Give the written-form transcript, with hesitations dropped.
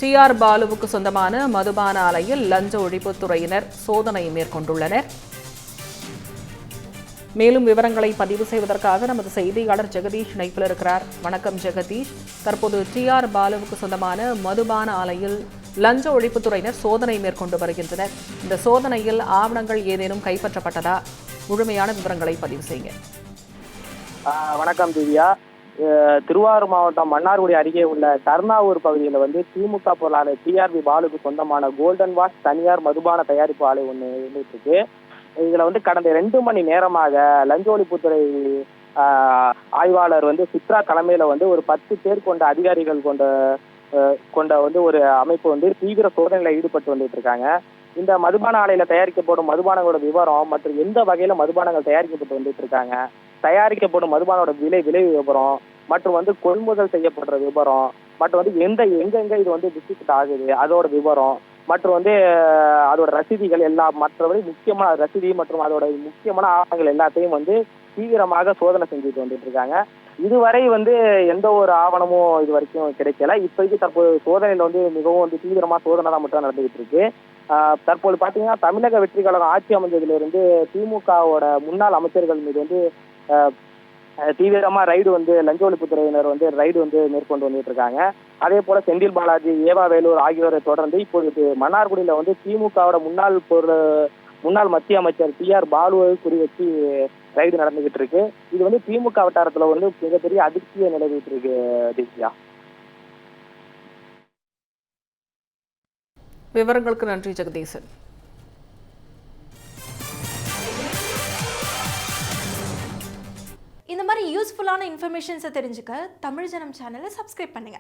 TR. பாலுவுக்கு சொந்தமான மதுபான ஆலையில் லஞ்ச ஒழிப்புத்துறையினர் சோதனை மேற்கொண்டுள்ளனர். மேலும் விவரங்களை பதிவு செய்வதற்காக நமது செய்தியாளர் ஜெகதீஷ் இணைப்பில் இருக்கிறார். வணக்கம் ஜெகதீஷ். தற்போது டி.ஆர். பாலுவுக்கு சொந்தமான மதுபான ஆலையில் லஞ்ச ஒழிப்புத்துறையினர் சோதனை மேற்கொண்டு வருகின்றனர். இந்த சோதனையில் ஆவணங்கள் ஏதேனும் கைப்பற்றப்பட்டதா? முழுமையான விவரங்களை பதிவு செய்யுங்க. வணக்கம் திவ்யா. திருவாரூர் மாவட்டம் மன்னார்குடி அருகே உள்ள கர்ணாவூர் பகுதியில் திமுக பொருளாளர் டி.ஆர். பாலுக்கு சொந்தமான கோல்டன் வாஷ் தனியார் மதுபான தயாரிப்பு ஆலை ஒன்று இருந்துட்டு இருக்கு. இதுல கடந்த 2 மணி நேரமாக லஞ்ச ஒழிப்புத்துறை ஆய்வாளர் சித்ரா தலைமையில ஒரு 10 பேர் கொண்ட அதிகாரிகள் கொண்ட ஒரு அமைப்பு தீவிர சோதனையில ஈடுபட்டு வந்துட்டு இருக்காங்க. இந்த மதுபான ஆலையில தயாரிக்கப்படும் மதுபானங்களோட விவரம் மற்றும் எந்த வகையில மதுபானங்கள் தயாரிக்கப்பட்டு வந்துட்டு இருக்காங்க, தயாரிக்கப்படும் மதுபானோட விலை விவரம் மற்றும் கொள்முதல் செய்யப்படுற விவரம் மற்றும் எங்கெங்க இது டிஸ்ட்ரிபியூட் ஆகுது அதோட விவரம் மற்றும் அதோட ரசீதிகள் எல்லாம் மற்றபடி முக்கியமான ரசீதி மற்றும் அதோட முக்கியமான ஆவணங்கள் எல்லாத்தையும் தீவிரமாக சோதனை செஞ்சுட்டு வந்துட்டு இருக்காங்க. இதுவரை எந்த ஒரு ஆவணமும் இது வரைக்கும் கிடைக்கல. இப்போதைக்கு தற்போது சோதனையில மிகவும் தீவிரமா சோதனை தான் மட்டும் நடந்துகிட்டு இருக்கு. தற்போது பாத்தீங்கன்னா தமிழக வெற்றி கழகம் ஆட்சி அமைஞ்சதுல இருந்து திமுகவோட முன்னாள் அமைச்சர்கள் மீது தீவிரமா ரைடு லஞ்ச ஒழிப்புத்துறையினர் ரைடு மேற்கொண்டு வந்துட்டு இருக்காங்க. அதே போல செந்தில் பாலாஜி, ஏவா வேலூர் ஆகியோரை தொடர்ந்து இப்பொழுது மன்னார்குடியில திமுகவோட முன்னாள் மத்திய அமைச்சர் டி.ஆர். பாலுவை குறிவச்சு ரைடு நடந்துகிட்டு இருக்கு. இது திமுக வட்டாரத்துல மிகப்பெரிய அதிர்ச்சியை நிலவிட்டு இருக்கு திவ்யா. விவரங்களுக்கு நன்றி ஜெகதீசன். இந்த மாதிரி யூஸ்ஃபுல்லான இன்ஃபர்மேஷன்ஸை தெரிஞ்சுக்க தமிழ் ஜனம் சேனலை சப்ஸ்கிரைப் பண்ணுங்கள்.